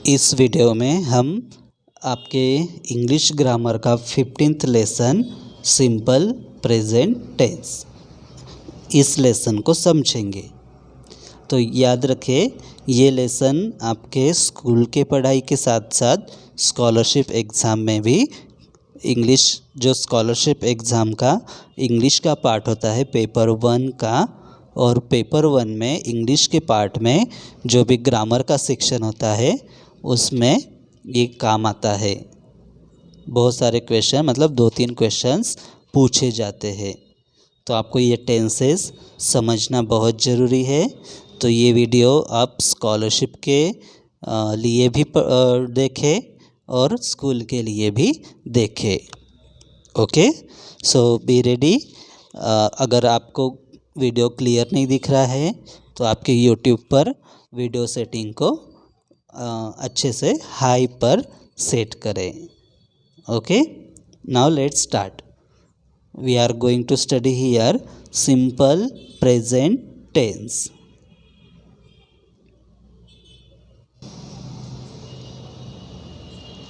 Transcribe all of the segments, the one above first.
इस वीडियो में हम आपके इंग्लिश ग्रामर का 15th lesson simple present tense इस लेसन को समझेंगे। तो याद रखें, ये लेसन आपके स्कूल के पढ़ाई के साथ साथ स्कॉलरशिप एग्ज़ाम में भी इंग्लिश जो स्कॉलरशिप एग्ज़ाम का इंग्लिश का पार्ट होता है पेपर 1 का, और पेपर 1 में इंग्लिश के पार्ट में जो भी ग्रामर का सेक्शन होता है उसमें ये काम आता है। बहुत सारे क्वेश्चन मतलब 2-3 क्वेश्चंस पूछे जाते हैं, तो आपको ये टेंसेस समझना बहुत ज़रूरी है। तो ये वीडियो आप स्कॉलरशिप के लिए भी देखें और स्कूल के लिए भी देखें। Okay, so be ready. अगर आपको वीडियो क्लियर नहीं दिख रहा है तो आपके यूट्यूब पर वीडियो सेटिंग को अच्छे से हाई पर सेट करें। Okay, now let's start. We are going to study here simple present tense.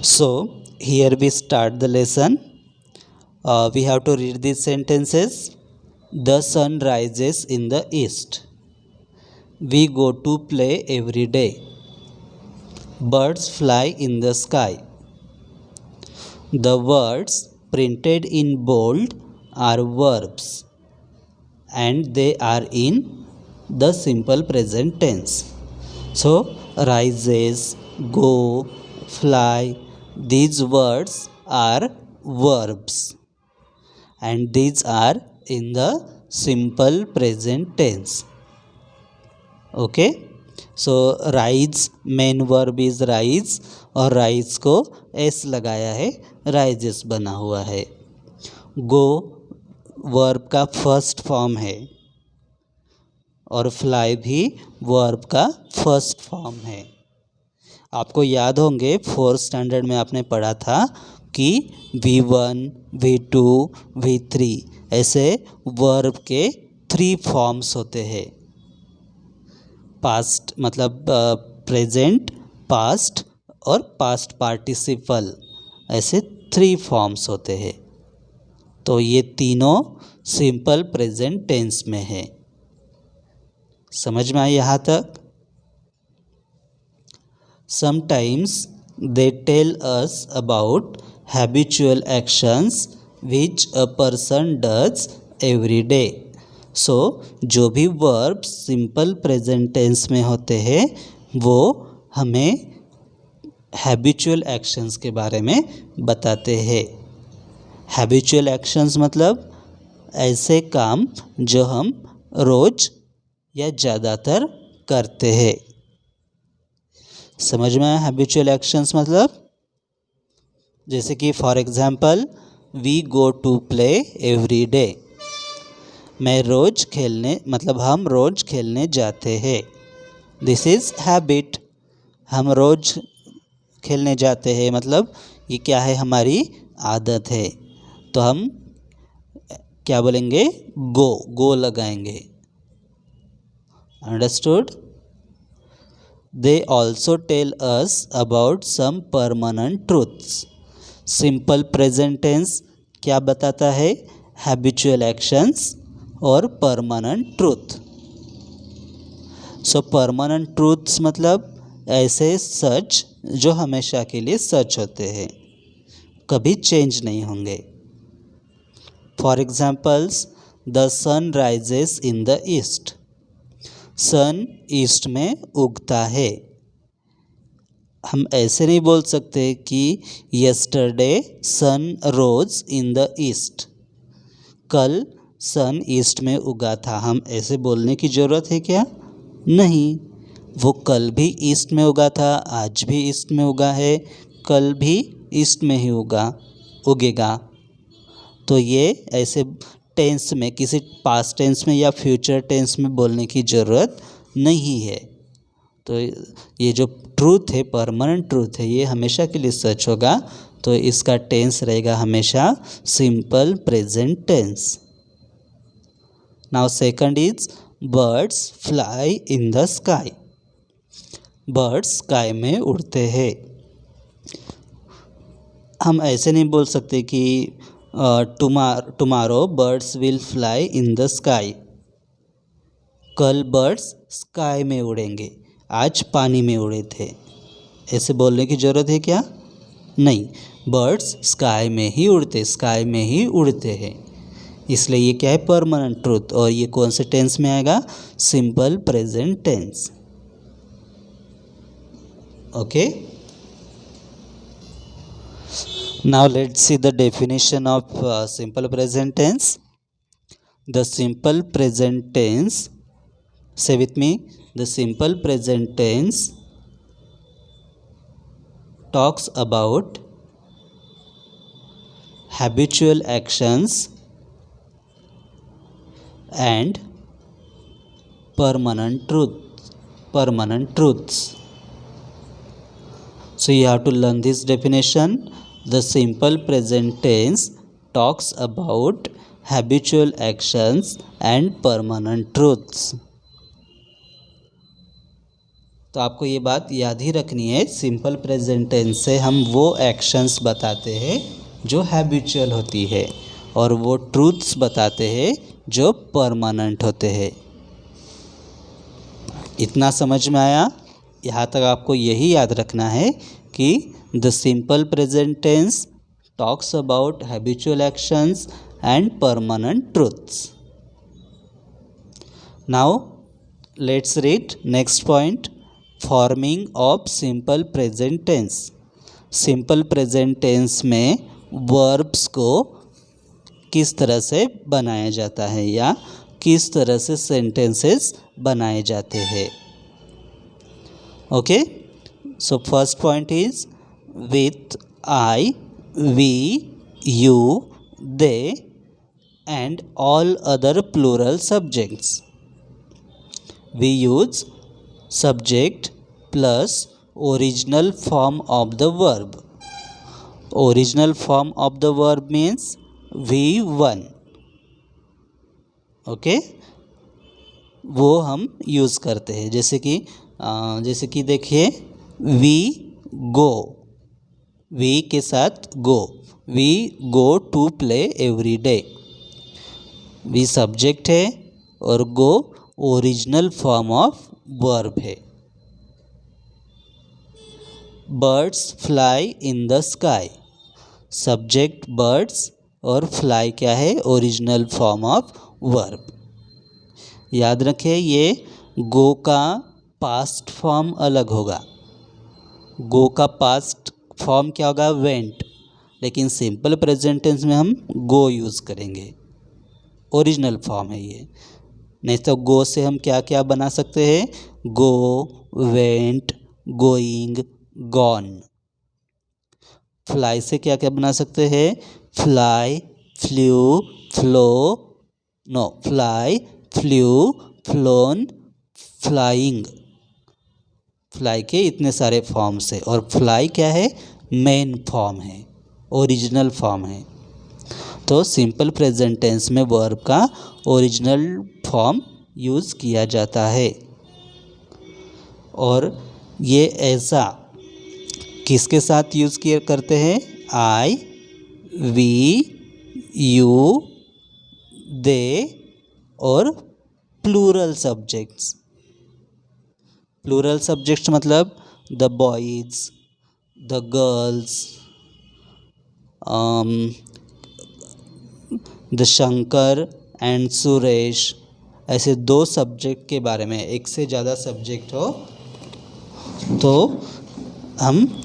So here we start the lesson. We have to read these sentences. The sun rises in the east. We go to play every day. Birds fly in the sky. The words printed in bold are verbs and they are in the simple present tense. So rises, go, fly, these words are verbs and these are in the simple present tense. Okay, so rise main verb is rise और rise को S लगाया है, rises बना हुआ है। गो verb का first form है और फ्लाई भी वर्ब का फर्स्ट फॉर्म है। आपको याद होंगे 4th स्टैंडर्ड में आपने पढ़ा था कि V1, V2, V3 ऐसे वर्ब के 3 फॉर्म्स होते हैं। पास्ट मतलब प्रेजेंट, पास्ट और पास्ट पार्टिसिपल, ऐसे 3 फॉर्म्स होते हैं। तो ये तीनों सिंपल प्रेजेंट टेंस में है। समझ में आया यहाँ तक? Sometimes they tell us about habitual actions which a person does every day. So जो भी verbs simple present tense में होते हैं वो हमें habitual actions के बारे में बताते हैं। habitual actions मतलब ऐसे काम जो हम रोज़ या ज़्यादातर करते हैं। समझ में आया हैबिचुअल एक्शंस मतलब? जैसे कि for example we go to play every day. मैं रोज़ खेलने मतलब हम रोज़ खेलने जाते हैं। This is habit. हम रोज़ खेलने जाते हैं मतलब ये क्या है, हमारी आदत है। तो हम क्या बोलेंगे? गो लगाएंगे। Understood? They also tell us about some permanent truths. Simple present tense क्या बताता है? Habitual actions और permanent truth. So permanent truths मतलब ऐसे सच जो हमेशा के लिए सच होते हैं, कभी चेंज नहीं होंगे। For examples, the sun rises in the east. Sun east में उगता है। हम ऐसे नहीं बोल सकते कि yesterday sun rose in the east, कल सन ईस्ट में उगा था। हम ऐसे बोलने की ज़रूरत है क्या? नहीं, वो कल भी ईस्ट में उगा था, आज भी ईस्ट में उगा है, कल भी ईस्ट में ही उगेगा। तो ये ऐसे टेंस में, किसी पास्ट टेंस में या फ्यूचर टेंस में बोलने की ज़रूरत नहीं है। तो ये जो ट्रूथ है, परमानेंट ट्रूथ है, ये हमेशा के लिए सच होगा। तो इसका टेंस रहेगा हमेशा simple present tense. Now second is birds fly in the sky. Birds sky में उड़ते हैं। हम ऐसे नहीं बोल सकते कि tomorrow birds will fly in the sky. कल बर्ड्स स्काई में उड़ेंगे, आज पानी में उड़े थे। ऐसे बोलने की ज़रूरत है क्या? नहीं, बर्ड्स स्काई में ही उड़ते हैं। इसलिए ये क्या है? Permanent truth. और ये कौन से टेंस में आएगा? Simple present tense. Okay, now let's see the definition of simple present tense. The simple present tense, say with me, the simple present tense talks about habitual actions and permanent truths. So you have to learn this definition. The simple present tense talks about habitual actions and permanent truths. तो आपको ये बात याद ही रखनी है, simple present tense से हम वो एक्शंस बताते हैं जो हैबिचुअल होती है और वो ट्रूथ्स बताते हैं जो परमानेंट होते हैं। इतना समझ में आया? यहाँ तक आपको यही याद रखना है कि the simple present tense talks about habitual actions and permanent truths. Now let's read next point, forming of simple present tense. Simple present tense में वर्ब्स को किस तरह से बनाया जाता है या किस तरह से सेंटेंसेस बनाए जाते हैं। Okay, so first point is with I, we, you, they and all other plural subjects. We use subject plus original form of the verb. Original form of the verb means V1. Okay, वो हम use करते हैं। जैसे कि देखिए, we go, we के साथ go, we go to play every day. We subject है और go original form of verb है। Birds fly in the sky, subject birds और फ्लाई क्या है? Original form of verb. याद रखें, ये गो का पास्ट फॉर्म अलग होगा। गो का पास्ट फॉर्म क्या होगा? वेंट। लेकिन सिंपल प्रेजेंट टेंस में हम गो यूज़ करेंगे, ओरिजिनल फॉर्म है ये। नहीं तो गो से हम क्या क्या बना सकते हैं? Go, went, going, gone. Fly से क्या क्या बना सकते हैं? Fly, flew, flow, no, fly, flew, flown, flying. Fly के इतने सारे फॉर्म्स है और फ्लाई क्या है? मेन फॉर्म है, ओरिजिनल फॉर्म है। तो सिंपल प्रेजेंट टेंस में वर्ब का ओरिजिनल फॉर्म यूज़ किया जाता है। और ये ऐसा किसके साथ यूज़ किया करते हैं? आई, वी, यू, दे और प्लूरल सब्जेक्ट्स। प्लूरल सब्जेक्ट्स मतलब the boys, the girls, the Shankar and Suresh. ऐसे दो सब्जेक्ट के बारे में, एक से ज़्यादा सब्जेक्ट हो तो हम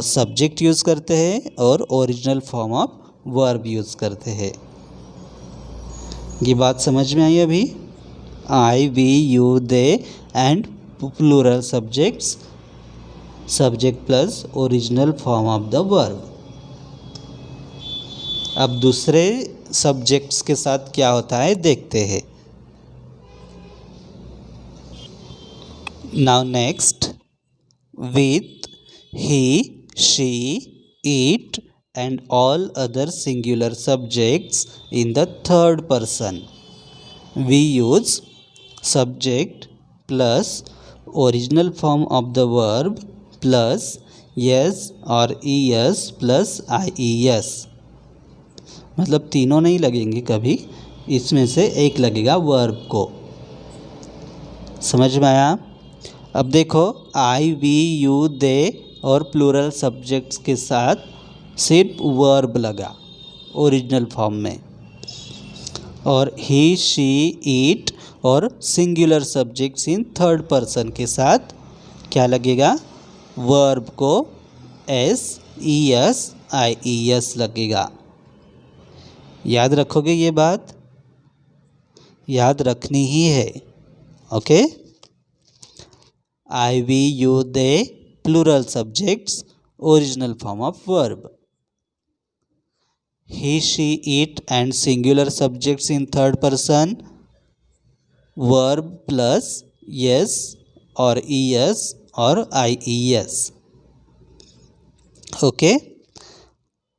सब्जेक्ट यूज़ करते हैं और original form of verb use करते हैं। ये बात समझ में आई अभी? I, we, you, they and plural subjects, subject plus original form of the verb. अब दूसरे सब्जेक्ट्स के साथ क्या होता है देखते हैं। Now next, with, he, she, it and all other singular subjects in the third person. We use subject plus original form of the verb plus S और ईएस प्लस आईईएस, मतलब तीनों नहीं लगेंगे कभी, इसमें से एक लगेगा वर्ब को। समझ में आया? अब देखो आई वी यू दे और प्लूरल सब्जेक्ट्स के साथ सिर्फ वर्ब लगा ओरिजिनल फॉर्म में, और ही शी ईट और singular subjects in third person के साथ क्या लगेगा? वर्ब को S E S I E S लगेगा। याद रखोगे ये बात? याद रखनी ही है। Okay, I we you they plural subjects original form of verb, he she it and singular subjects in third person verb plus yes और es और ies। ओके,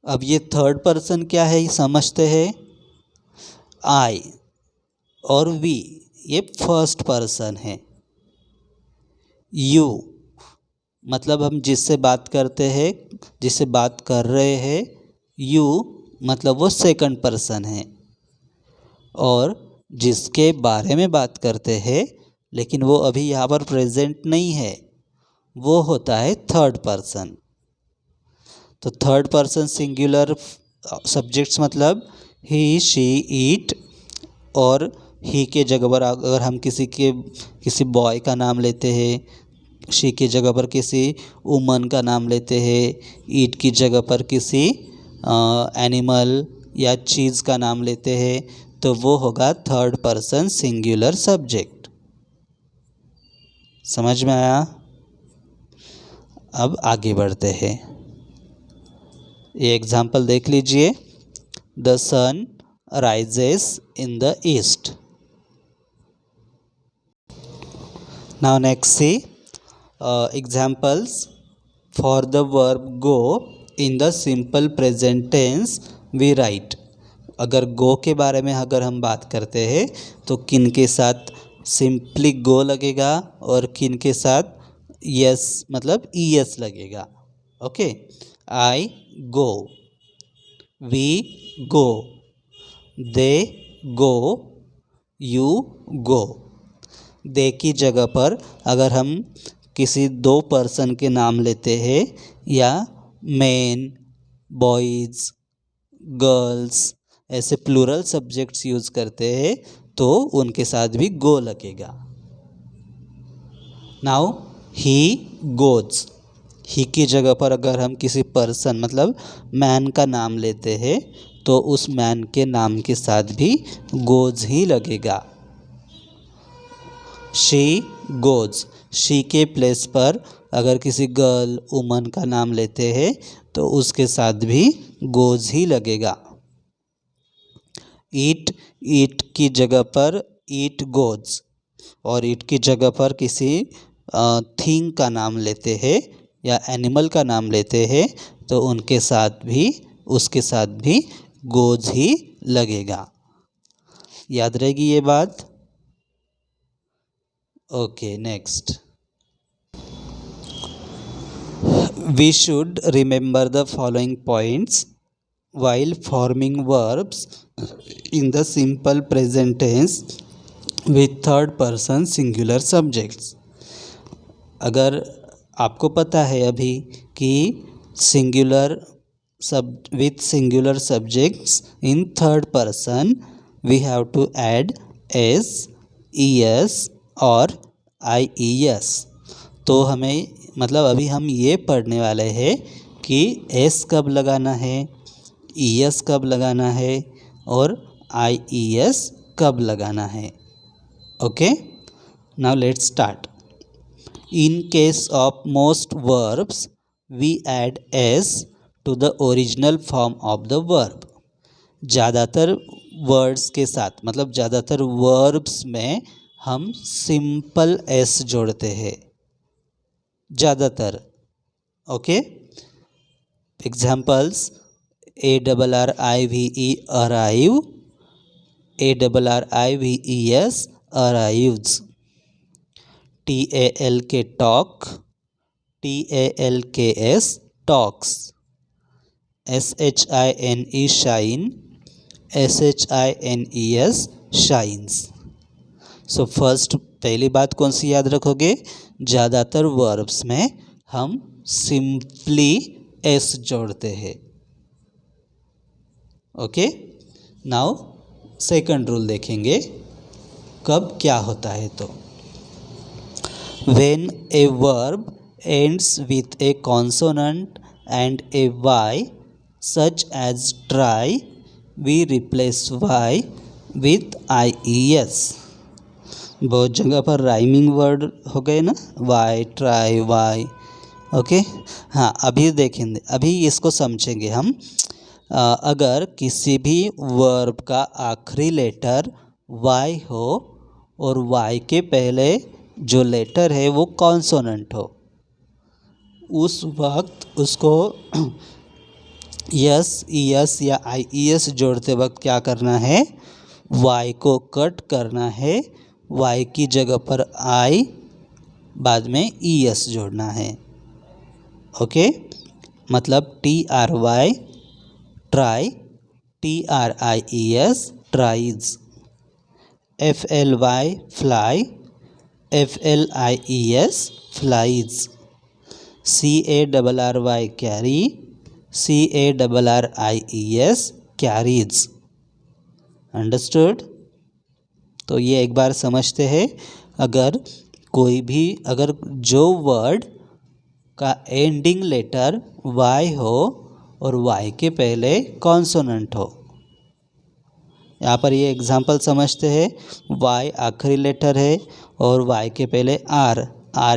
अब ये थर्ड पर्सन क्या है ये समझते हैं। आई और वी ये फर्स्ट पर्सन है। यू मतलब हम जिससे बात करते हैं, जिससे बात कर रहे हैं, यू मतलब वो सेकंड पर्सन है। और जिसके बारे में बात करते हैं लेकिन वो अभी यहाँ पर प्रेजेंट नहीं है, वो होता है थर्ड पर्सन। तो थर्ड पर्सन सिंगुलर सब्जेक्ट्स मतलब ही शी इट, और ही के जगह पर अगर हम किसी बॉय का नाम लेते हैं, शी की जगह पर किसी वुमन का नाम लेते हैं, ईट की जगह पर किसी एनिमल या चीज़ का नाम लेते हैं, तो वो होगा थर्ड पर्सन सिंगुलर सब्जेक्ट। समझ में आया? अब आगे बढ़ते हैं। ये एग्जाम्पल देख लीजिए। The sun rises in the east. Now next see examples for the verb go in the simple present tense we write. अगर गो के बारे में अगर हम बात करते हैं तो किन के साथ सिंपली गो लगेगा और किन के साथ यस मतलब ई एस लगेगा। Okay, I go, we go, they go, you go. They की जगह पर अगर हम किसी दो पर्सन के नाम लेते हैं या मेन, बॉयज़, गर्ल्स ऐसे प्लूरल सब्जेक्ट्स यूज़ करते हैं तो उनके साथ भी गो लगेगा। नाउ ही गोज, ही की जगह पर अगर हम किसी पर्सन मतलब मैन का नाम लेते हैं तो उस मैन के नाम के साथ भी गोज ही लगेगा। शी गोज, शी के प्लेस पर अगर किसी गर्ल वुमन का नाम लेते हैं तो उसके साथ भी गोज ही लगेगा। ईट, ईट की जगह पर ईट गोज, और ईट की जगह पर किसी थिंग का नाम लेते हैं या एनिमल का नाम लेते हैं तो उनके साथ भी उसके साथ भी गोज ही लगेगा। याद रहेगी ये बात? Okay, next. We should remember the following points while forming verbs in the simple present tense with third person singular subjects। अगर आपको पता है अभी कि singular with singular subjects in third person we have to add s, es और ies। तो हमें मतलब अभी हम ये पढ़ने वाले हैं कि एस कब लगाना है, ई एस कब लगाना है और आई ई एस कब लगाना है। Okay, now let's start. In case of most verbs we add S to the original form of the verb. ज़्यादातर वर्ड्स के साथ मतलब ज़्यादातर वर्ब्स में हम सिंपल एस जोड़ते हैं, ज़्यादातर। Okay, examples ARRIVE arrive, ARRIVES arrives, TALK talk, TALKS talks, SHINE shine, SHINES shines. So first पहली बात कौन सी याद रखोगे, ज़्यादातर वर्ब्स में हम सिंपली एस जोड़ते हैं। ओके, नाउ सेकंड रूल देखेंगे कब क्या होता है। तो when a verb ends with a consonant and a Y such as try, we replace Y with IES। बहुत जगह पर राइमिंग वर्ड हो गए ना, वाई, ट्राई, वाई। ओके, हाँ अभी देखेंगे, अभी इसको समझेंगे हम। अगर किसी भी वर्ब का आखिरी लेटर वाई हो और वाई के पहले जो लेटर है वो कॉन्सोनेंट हो, उस वक्त उसको यस, ES या IES जोड़ते वक्त क्या करना है, वाई को कट करना है, वाई की जगह पर आई, बाद में ES जोड़ना है। ओके, मतलब TRY try, TRIES tries, FLY fly, FLIES flies, CARRY carry, CARRIES carries. Understood. तो ये एक बार समझते हैं। अगर जो वर्ड का एंडिंग लेटर वाई हो और वाई के पहले कॉन्सोनेंट हो, यहाँ पर ये एग्जांपल समझते हैं। वाई आखिरी लेटर है और वाई के पहले आर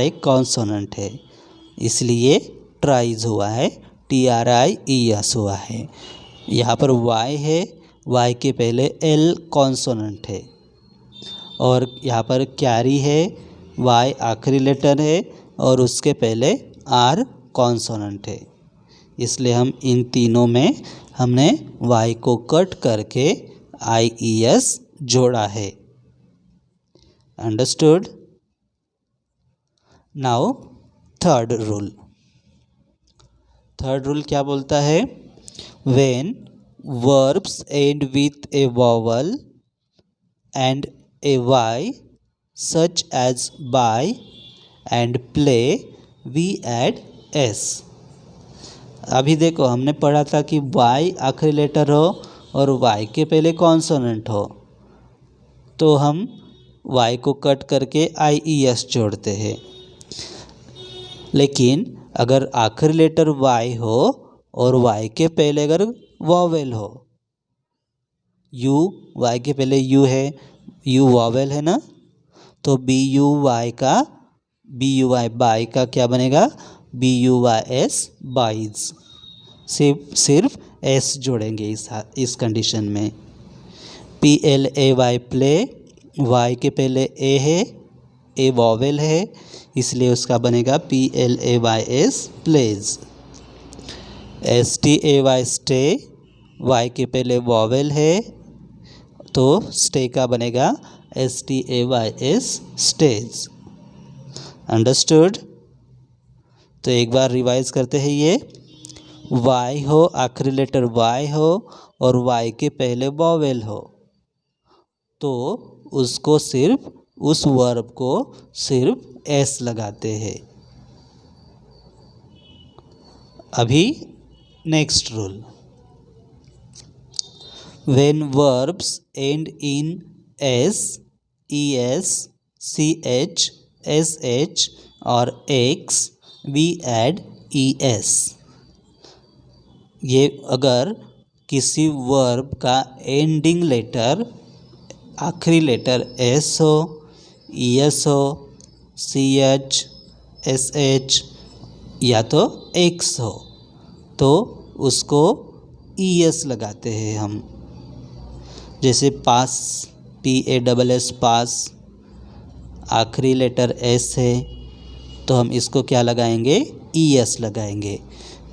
एक कॉन्सोनेंट है, इसलिए ट्राइज हुआ है, TRIES हुआ है। यहाँ पर वाई है, वाई के पहले एल कॉन्सोनेंट है, और यहाँ पर कैरी है, वाई आखिरी लेटर है और उसके पहले आर कॉन्सोनेंट है, इसलिए हम इन तीनों में हमने वाई को कट करके IES जोड़ा है। अंडरस्टूड। नाउ थर्ड रूल क्या बोलता है, when verbs end with a vowel and a Y such as buy and play, we add S। अभी देखो हमने पढ़ा था कि वाई आखिरी लेटर हो और वाई के पहले कॉन्सोनेंट हो, तो हम वाई को कट करके IES जोड़ते हैं। लेकिन अगर आखिरी लेटर वाई हो और वाई के पहले अगर वॉवेल हो, यू, वाई के पहले यू है, यू वॉवेल है ना, तो BUY बाई का क्या बनेगा, BUYS बाइज। सिर्फ S जोड़ेंगे इस कंडीशन में। PLAY प्ले, वाई के पहले A है, A वॉवेल है, इसलिए उसका बनेगा PLAYS plays. STAY stay, Y के पहले वॉवेल है, तो स्टे का बनेगा STAYS स्टेज। अंडरस्टूड। तो एक बार रिवाइज करते हैं। ये वाई हो, आखिरी लेटर वाई हो और वाई के पहले वॉवेल हो, तो उसको सिर्फ उस वर्ब को सिर्फ S लगाते हैं। अभी next rule, when verbs and in S, ES, CH, SH और X, वी ऐड ES। ये अगर किसी वर्ब का एंडिंग लेटर आखिरी लेटर S हो, ES हो, CH, SH या तो X हो, तो उसको ES लगाते हैं हम। जैसे पास, PASS पास, आखिरी लेटर S है, तो हम इसको क्या लगाएंगे, ES लगाएंगे,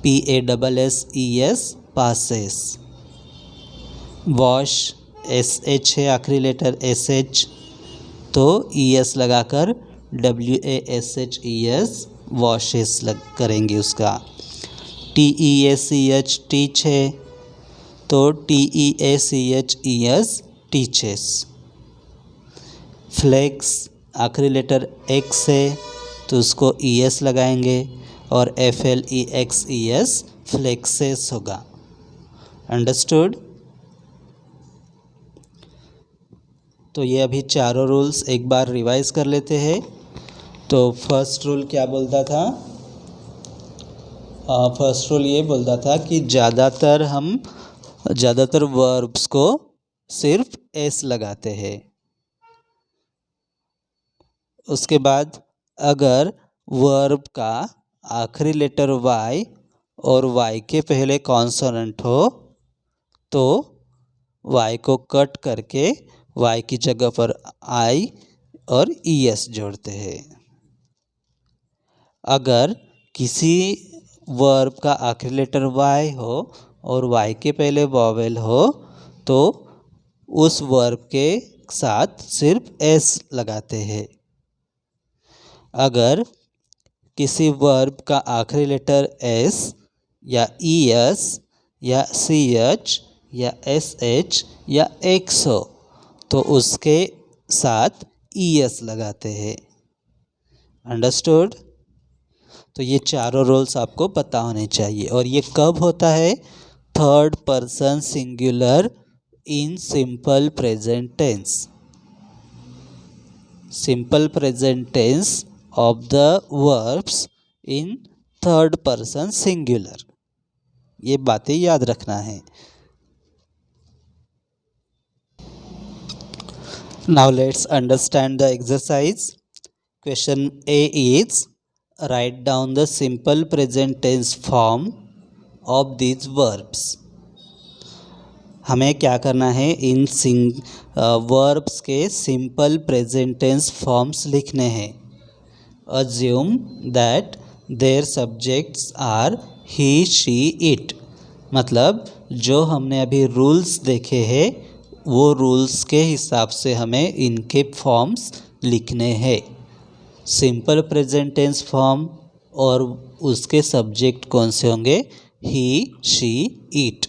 PASSES पासेस। वॉश, SH है आखिरी लेटर SH, तो ES लगाकर WASHES वॉशेस लग करेंगे उसका। TEACH टीच है तो TEACHES टीचेस। फ्लेक्स आखिरी लेटर एक्स है तो उसको ES लगाएंगे और FLEXES फ्लेक्सेस होगा। अंडरस्टूड। तो ये अभी चारों रूल्स एक बार रिवाइज कर लेते हैं। तो फर्स्ट रूल क्या बोलता था? फर्स्ट रूल ये बोलता था कि ज़्यादातर वर्ब्स को सिर्फ एस लगाते हैं। उसके बाद अगर वर्ब का आखिरी लेटर वाई और वाई के पहले कॉन्सोनेंट हो तो वाई को कट करके वाई की जगह पर आई और ES जोड़ते हैं। अगर किसी वर्ब का आखिरी लेटर वाई हो और वाई के पहले वॉवेल हो तो उस वर्ब के साथ सिर्फ एस लगाते हैं। अगर किसी वर्ब का आखिरी लेटर एस या ES या CH या SH या X हो तो उसके साथ ES लगाते हैं। अंडरस्टूड। तो ये चारों रूल्स आपको पता होने चाहिए। और ये कब होता है? Third person singular in simple present tense. Simple present tense of the verbs in third person singular. ये बातें याद रखना है। Now let's understand the exercise. Question A is write down the simple present tense form of these verbs. हमें क्या करना है? इन verbs के सिंपल प्रेजेंट टेंस फॉर्म्स लिखने हैं। Assume that their subjects are he, she, it. मतलब जो हमने अभी रूल्स देखे हैं वो रूल्स के हिसाब से हमें इनके फॉर्म्स लिखने हैं। सिंपल प्रेजेंट टेंस फॉर्म और उसके सब्जेक्ट कौन से होंगे? ही, शी, इट।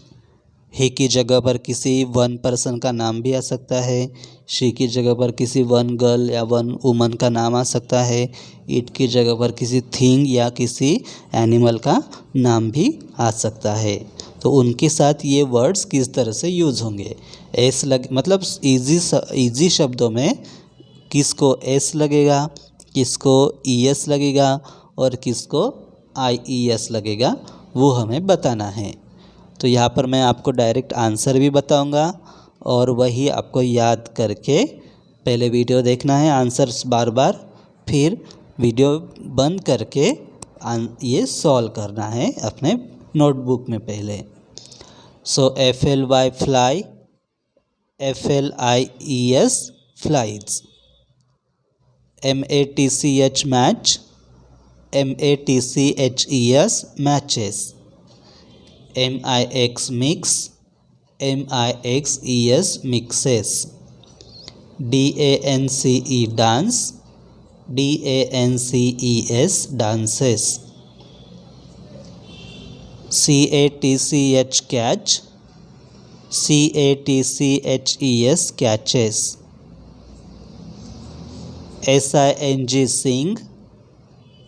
ही की जगह पर किसी वन पर्सन का नाम भी आ सकता है। शी की जगह पर किसी वन गर्ल या वन वुमन का नाम आ सकता है। इट की जगह पर किसी थिंग या किसी एनिमल का नाम भी आ सकता है। तो उनके साथ ये वर्ड्स किस तरह से यूज़ होंगे? एस मतलब इजी शब्दों में किसको एस लगेगा, किसको ES लगेगा और किसको IES लगेगा वो हमें बताना है। तो यहाँ पर मैं आपको डायरेक्ट आंसर भी बताऊँगा और वही आपको याद करके पहले वीडियो देखना है आंसर्स बार बार, फिर वीडियो बंद करके ये सॉल्व करना है अपने नोटबुक में पहले। So FLY fly, FLIES flies, MATCH match, MATCHES matches, MIX mix, MIXES mixes, DANCE dance, DANCES dances, CATCH catch, CATCHES catches, SING sing,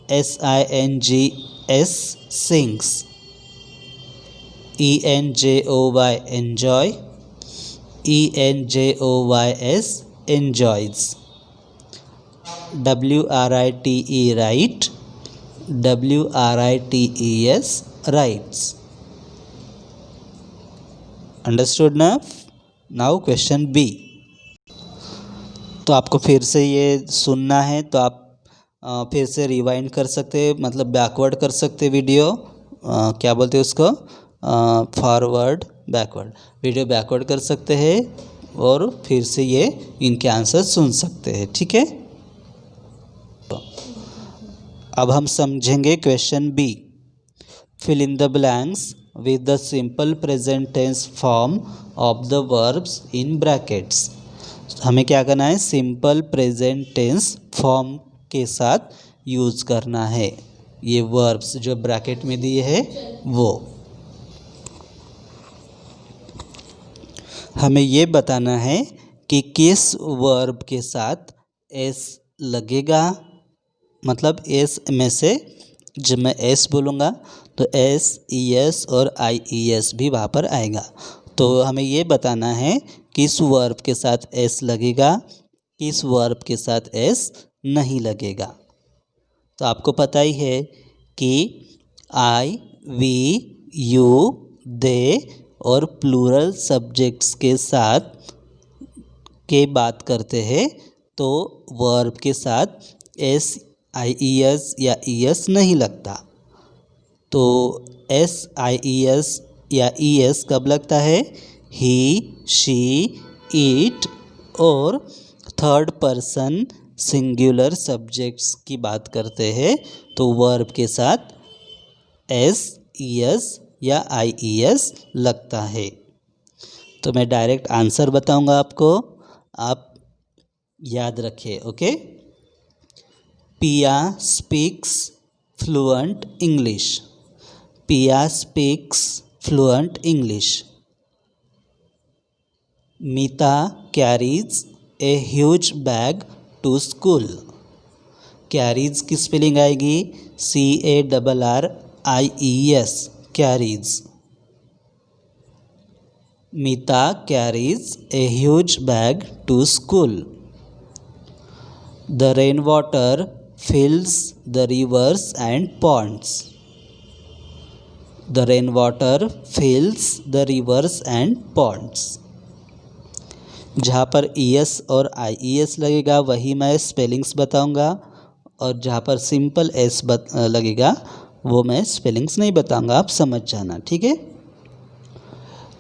SINGS sings, ENJOY enjoy, ENJOYS enjoys, WRITE write, WRITES writes. Understood ना? Now question B. तो आपको फिर से ये सुनना है तो आप फिर से रिवाइंड कर सकते हैं, मतलब बैकवर्ड कर सकते वीडियो, क्या बोलते हैं उसको, फॉरवर्ड बैकवर्ड, वीडियो बैकवर्ड कर सकते हैं और फिर से ये इनके आंसर सुन सकते हैं। ठीक है। अब हम समझेंगे question B. Fill in the blanks with the simple present tense form of the verbs in brackets. हमें क्या करना है? सिंपल प्रेजेंट टेंस फॉर्म के साथ यूज़ करना है। ये वर्ब्स जो ब्रैकेट में दिए हैं वो हमें ये बताना है कि किस वर्ब के साथ एस लगेगा। मतलब एस में से जब मैं एस बोलूँगा तो एस ई एस और आई ई एस भी वहाँ पर आएगा। तो हमें ये बताना है किस वर्ब के साथ एस लगेगा, किस वर्ब के साथ एस नहीं लगेगा। तो आपको पता ही है कि आई, वी, यू, दे और प्लूरल सब्जेक्ट्स के साथ के बात करते हैं तो वर्ब के साथ एस, आई ई एस या ई एस नहीं लगता। तो एस, आई ई एस या ई एस कब लगता है? ही, शी, इट और थर्ड पर्सन सिंगुलर सब्जेक्ट्स की बात करते हैं तो वर्ब के साथ एस, ई एस या आई ई एस लगता है। तो मैं डायरेक्ट आंसर बताऊंगा आपको, आप याद रखें। Okay. Piya speaks fluent English. Piya speaks fluent English. Meeta carries a huge bag to school. Carries की स्पेलिंग आएगी CARRIES, carries. Meeta carries a huge bag to school. The rain water fills the rivers and ponds. The rainwater fills the rivers and ponds. जहाँ पर ES और IES लगेगा वही मैं spellings बताऊंगा और जहाँ पर सिंपल S लगेगा वो मैं स्पेलिंग्स नहीं बताऊंगा, आप समझ जाना, ठीक है।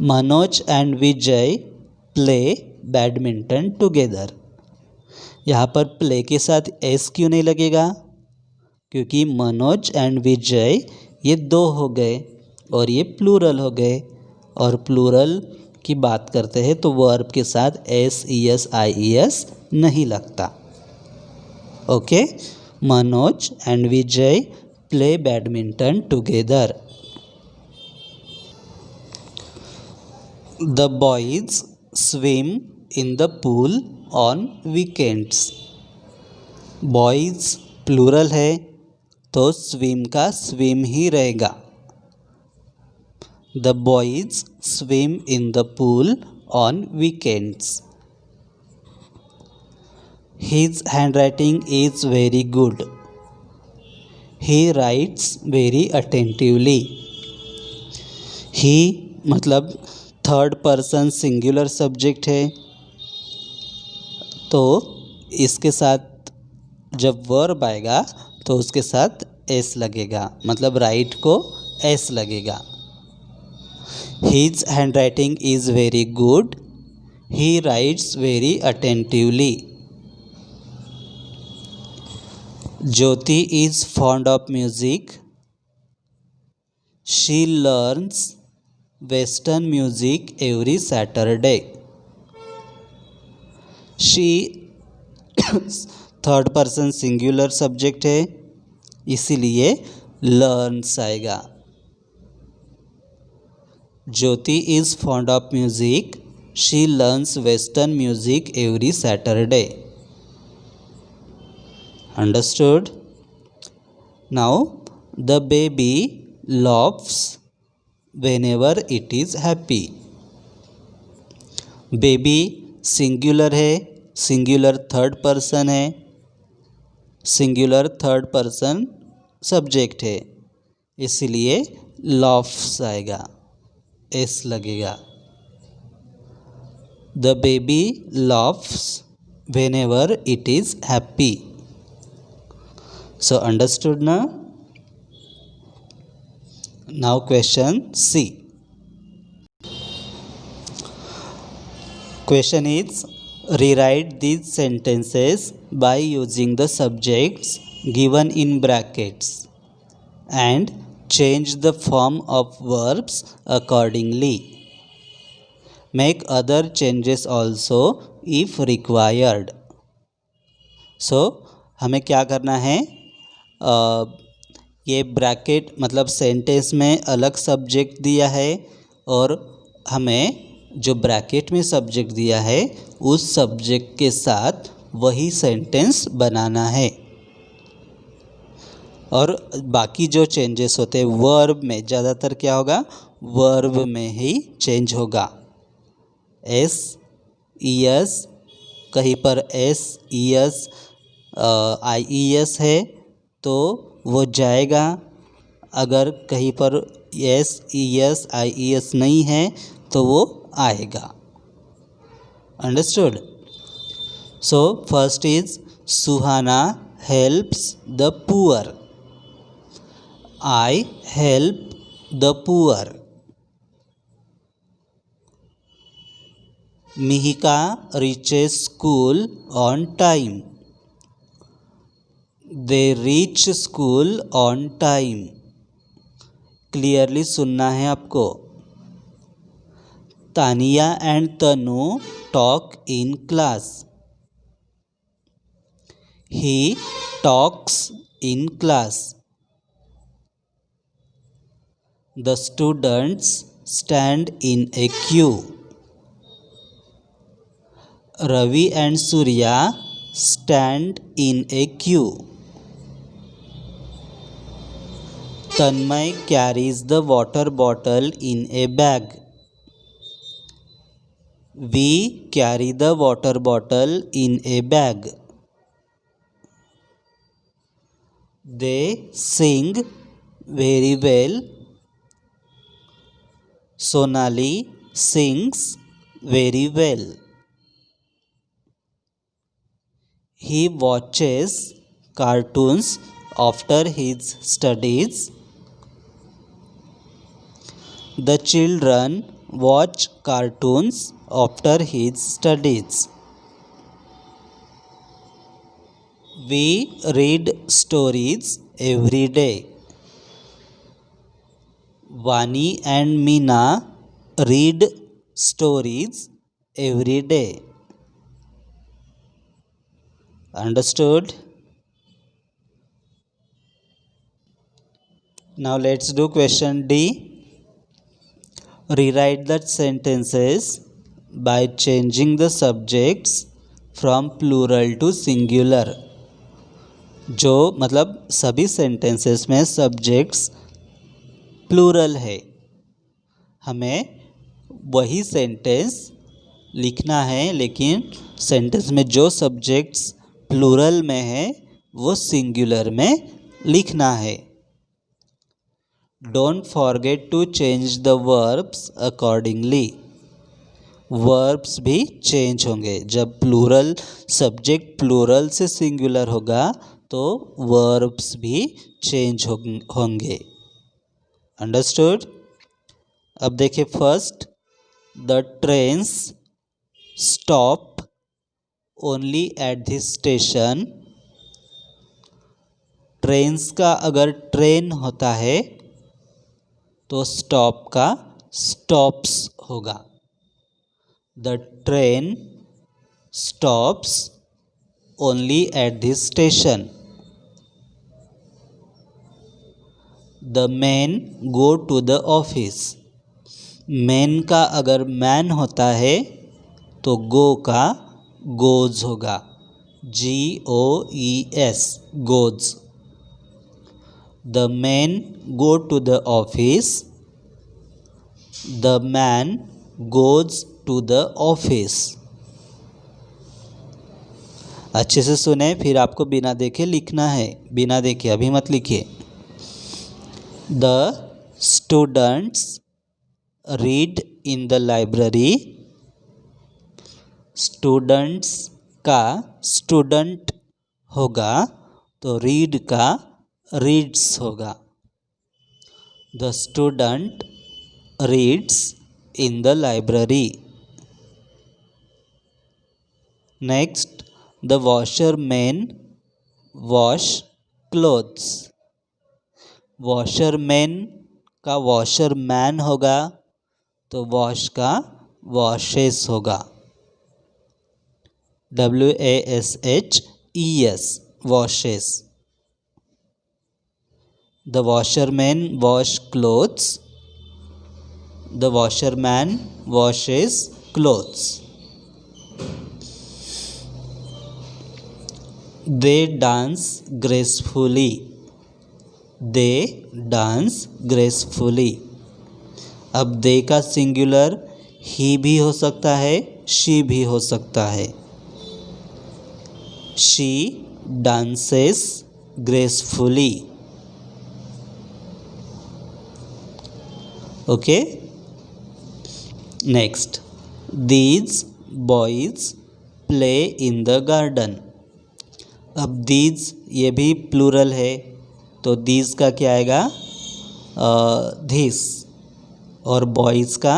Manoj and Vijay play badminton together. यहाँ पर प्ले के साथ एस क्यों नहीं लगेगा? क्योंकि मनोज एंड विजय ये दो हो गए और ये प्लूरल हो गए और प्लूरल की बात करते हैं तो वर्ब के साथ S, E S, I E S नहीं लगता। Okay. Manoj and Vijay play badminton together. The boys swim in the pool on weekends. Boys plural है तो स्विम का स्विम ही रहेगा। The boys swim in the pool on weekends. His handwriting is very good. He writes very attentively. He मतलब third person singular subject है तो इसके साथ जब वर्ब आएगा तो उसके साथ एस लगेगा, मतलब राइट को एस लगेगा। His handwriting is very good. He writes very attentively. Jyoti is fond of music. She learns western music every Saturday. She third person singular subject है इसीलिए लर्न्स आएगा। Jyoti is fond of music. She learns western music every Saturday. Understood? Now the baby laughs whenever it is happy. Baby singular है, singular third person है, singular third person subject है, इसलिए laughs आएगा, S लगेगा। The baby laughs whenever it is happy. So understood ना? Now question C. Question is, rewrite these sentences by using the subjects given in brackets and change the form of verbs accordingly. Make other changes also if required. So हमें क्या करना है, ये bracket मतलब sentence में अलग subject दिया है और हमें जो ब्रैकेट में सब्जेक्ट दिया है उस सब्जेक्ट के साथ वही सेंटेंस बनाना है। और बाकी जो चेंजेस होते हैं वर्ब में ज़्यादातर क्या होगा, वर्ब में ही चेंज होगा। एस ई एस, कहीं पर S E S I E S है तो वो जाएगा, अगर कहीं पर S E S I E S नहीं है तो वो आएगा। Understood. So first is Suhana helps the poor. I help the poor. Mihika reaches school on time. They reach school on time. Clearly सुनना है आपको। Tania and Tanu talk in class. He talks in class. The students stand in a queue. Ravi and Surya stand in a queue. Tanmay carries the water bottle in a bag. We carry the water bottle in a bag. They sing very well. Sonali sings very well. He watches cartoons after his studies. The children watch cartoons after his studies. We read stories every day. Vani and Meena read stories every day. Understood? Now let's do question D. Rewrite the sentences by changing the subjects from plural to singular. जो मतलब सभी sentences में subjects plural है, हमें वही sentence लिखना है, लेकिन सेंटेंस में जो सब्जेक्ट्स प्लूरल में है वो सिंगुलर में लिखना है। Don't forget to change the verbs accordingly. Verbs भी चेंज होंगे, जब प्लूरल सब्जेक्ट प्लूरल से सिंगुलर होगा तो वर्ब्स भी चेंज होंगे। अंडरस्टूड। अब देखिए first, the trains stop only at this station. Trains का अगर ट्रेन होता है तो स्टॉप का स्टॉप्स होगा। The train stops only at this station. The man go to the office. Man का अगर मैन होता है तो गो का गोज होगा, GOES, goes. The man go to the office. The man goes to the office. अच्छे से सुने, फिर आपको बिना देखे लिखना है, बिना देखे अभी मत लिखिए। The students read in the library. Students का स्टूडेंट होगा तो रीड का रीड्स होगा। The student reads in the library. Next, the washerman wash clothes. Washerman का वॉशरमैन होगा तो वॉश का वॉशेस होगा, WASHES। washes. The washerman wash clothes. The washerman washes clothes. They dance gracefully. They dance gracefully. अब दे का singular ही भी हो सकता है, शी भी हो सकता है. She dances gracefully. Okay. Next, these boys play in the garden. अब these ये भी प्लूरल है, तो these का क्या आएगा? this. और बॉयज़ का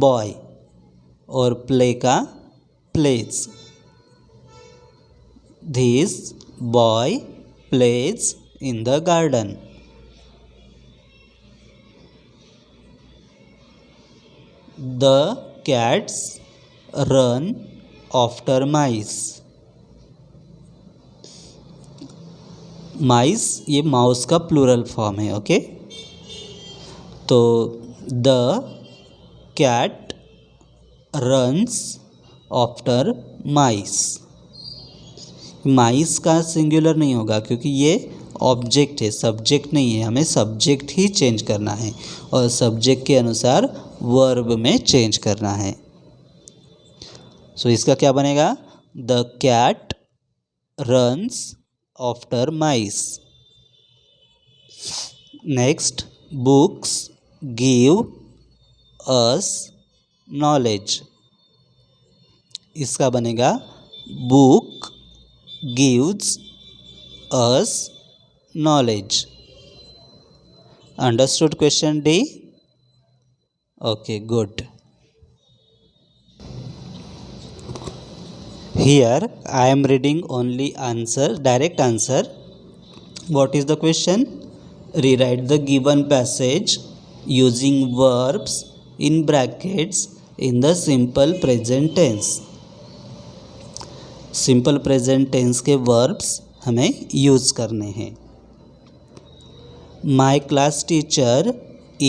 बॉय, और प्ले का plays. This boy plays in the garden. The cats run after mice. Mice ये माउस का प्लूरल फॉर्म है. ओके, तो the cat runs after mice. Mice का सिंगुलर नहीं होगा क्योंकि ये ऑब्जेक्ट है, सब्जेक्ट नहीं है. हमें सब्जेक्ट ही चेंज करना है और सब्जेक्ट के अनुसार वर्ब में चेंज करना है. सो इसका क्या बनेगा? The cat runs after mice. Next, books give us knowledge. इसका बनेगा book gives us knowledge. Understood question D? Okay, good. Here I am reading only answer, direct answer. What is the question? Rewrite the given passage using verbs in brackets in the simple present tense. Simple present tense के verbs हमें use करने हैं. My class teacher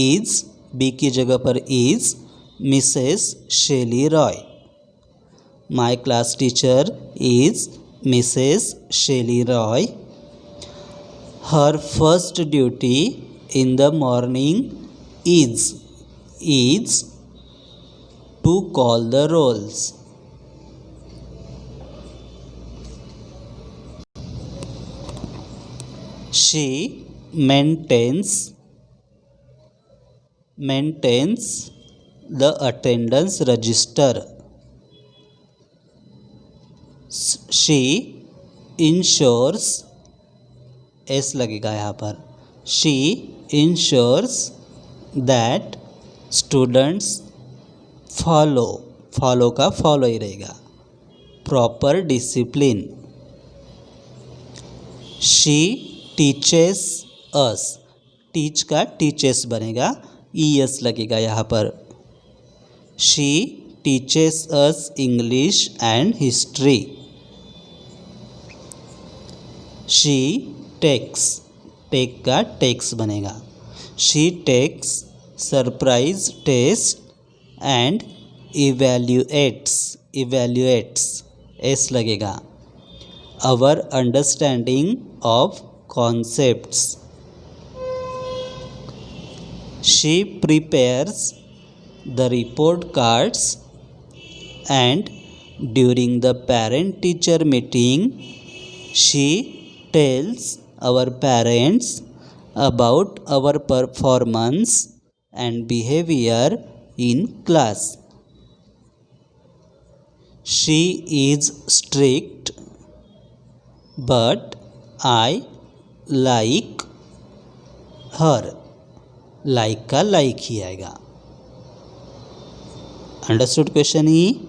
is, B की जगह पर is, Mrs. Shelly Roy. My class teacher is Mrs. Shelly Roy. Her first duty in the morning is to call the rolls. She maintains the attendance register. She ensures, S लगेगा यहाँ पर, she ensures that students follow का follow ही रहेगा, proper discipline. She teaches us, teach का teaches बनेगा, es लगेगा यहाँ पर. She teaches us English and history. She takes, take का takes बनेगा. She takes surprise test and evaluates, s लगेगा, our understanding of concepts. She prepares the report cards and during the parent teacher meeting she tells our parents about our performance and behavior in class. She is strict but I like her. like का like ही आएगा. Understood question he?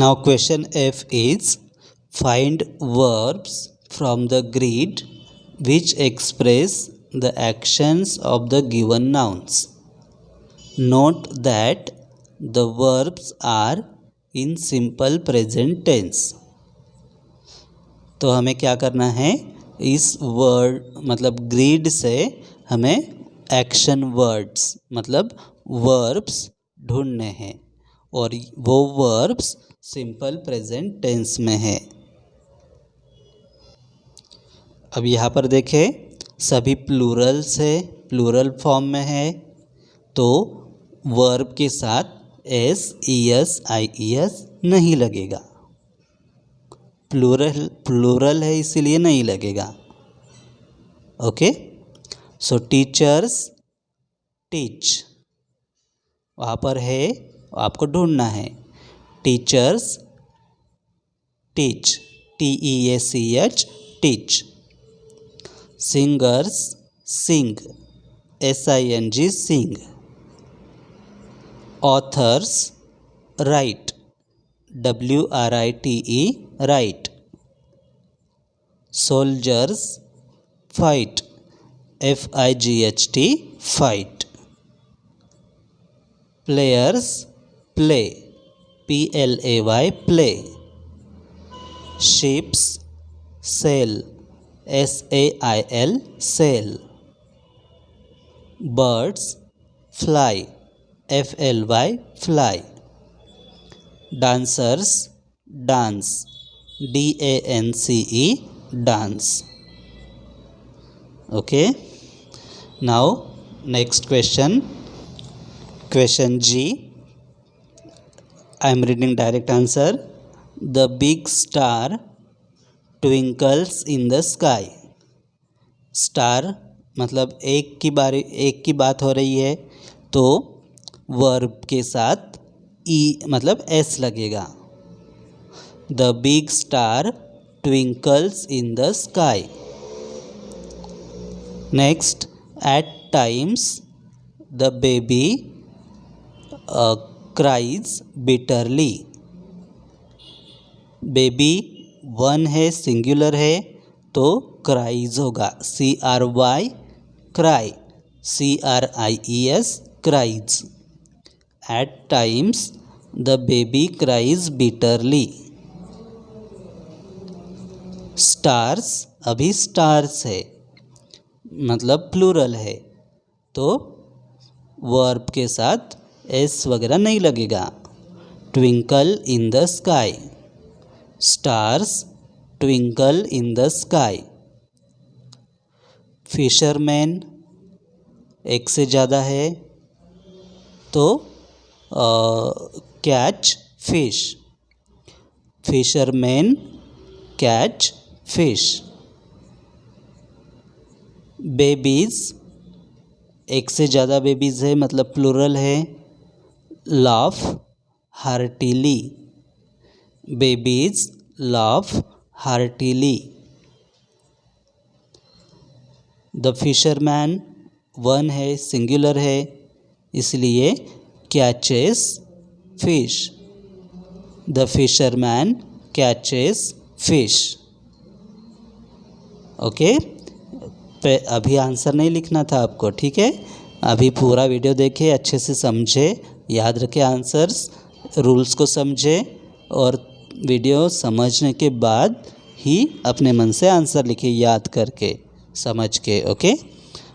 Now question F is find verbs from the grid which express the actions of the given nouns. Note that the verbs are in simple present tense. तो हमें क्या करना है, इस word मतलब grid से हमें action words मतलब वर्ब्स ढूंढने हैं और वो वर्ब्स सिंपल प्रेजेंट टेंस में है। अब यहाँ पर देखें, सभी प्लूरल से प्लूरल फॉर्म में है, तो वर्ब के साथ S E S I E S नहीं लगेगा। प्लूरल है इसीलिए नहीं लगेगा। ओके, सो टीचर्स टीच, वहाँ पर है, आपको ढूंढना है। Teachers teach, TEACH teach. Singers sing, SING sing. Authors write, WRITE write. Soldiers fight, FIGHT fight. Players play, PLAY play. Ships sail, SAIL sail. Birds fly, FLY fly. Dancers dance, DANCE dance. Okay, now next question, question G। I am reading direct answer. The big star twinkles in the sky. Star मतलब एक की बात हो रही है, तो verb के साथ ई मतलब एस लगेगा। The big star twinkles in the sky. Next, at times the baby cries bitterly. Baby one है, सिंगुलर है, तो क्राइज होगा, CRY cry, CRIES cries. At times the baby cries bitterly. Stars, अभी stars है मतलब plural है, तो verb के साथ एस वगैरह नहीं लगेगा। Twinkle in the sky, stars twinkle in the sky. Fisherman एक से ज़्यादा है, तो catch fish, fisherman catch fish. Babies एक से ज़्यादा बेबीज़ है मतलब प्लूरल है, laugh heartily, babies laugh heartily. The fisherman one है, सिंगुलर है, इसलिए catches fish, the fisherman catches fish. Okay, अभी आंसर नहीं लिखना था आपको, ठीक है। अभी पूरा वीडियो देखे, अच्छे से समझे, याद रखे आंसर्स, रूल्स को समझे और वीडियो समझने के बाद ही अपने मन से आंसर लिखिए, याद करके समझ के। ओके,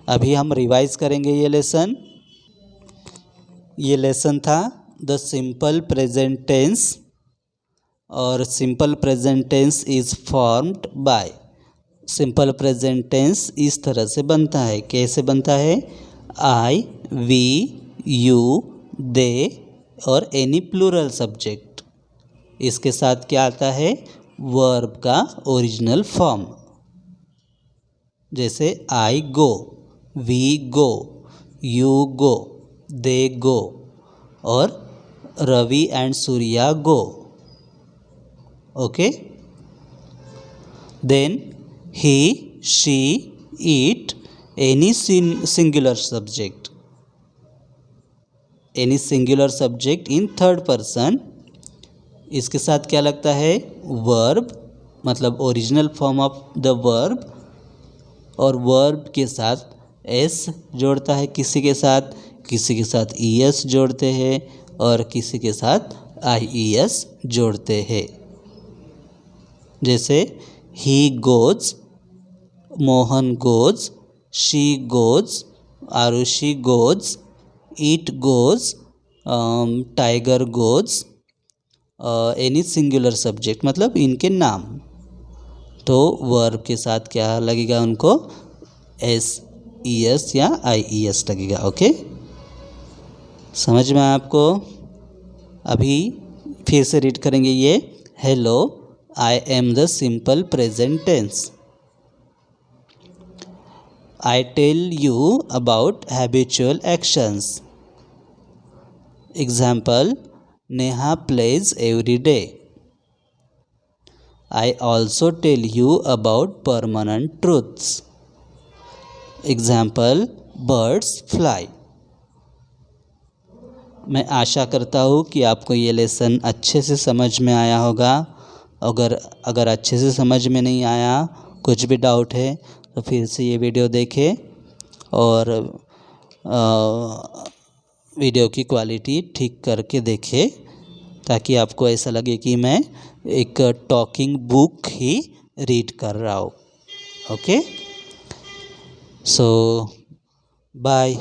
अभी हम रिवाइज करेंगे ये लेसन। ये लेसन था द सिंपल प्रेजेंट टेंस, और simple present tense is formed by. Simple present tense इस तरह से बनता है, कैसे बनता है, आई, वी, यू, दे और एनी प्लूरल सब्जेक्ट। इसके साथ क्या आता है, वर्ब का ओरिजिनल फॉर्म, जैसे आई go, we go, you go, they go और Ravi and Surya go. Okay, then he, she, it, any singular subject, any singular subject in third person। इसके साथ क्या लगता है, verb मतलब original form of the verb, और verb के साथ s जोड़ता है, किसी के साथ es जोड़ते हैं और किसी के साथ IES जोड़ते हैं। जैसे he goes, Mohan goes, she goes, Aarushi goes, it goes, tiger goes, any singular subject मतलब इनके नाम। तो वर्ब के साथ क्या लगेगा उनको, SES या IES लगेगा। ओके, समझ में आया आपको? अभी फिर से रीड करेंगे ये। Hello, I am the simple present tense. I tell you about habitual actions. Example, Neha plays every day. I also tell you about permanent truths. Example, birds fly. मैं आशा करता हूँ कि आपको ये लेसन अच्छे से समझ में आया होगा। अगर अच्छे से समझ में नहीं आया, कुछ भी डाउट है तो फिर से ये वीडियो देखें और वीडियो की क्वालिटी ठीक करके देखें, ताकि आपको ऐसा लगे कि मैं एक टॉकिंग बुक ही रीड कर रहा हूँ। ओके, सो बाय।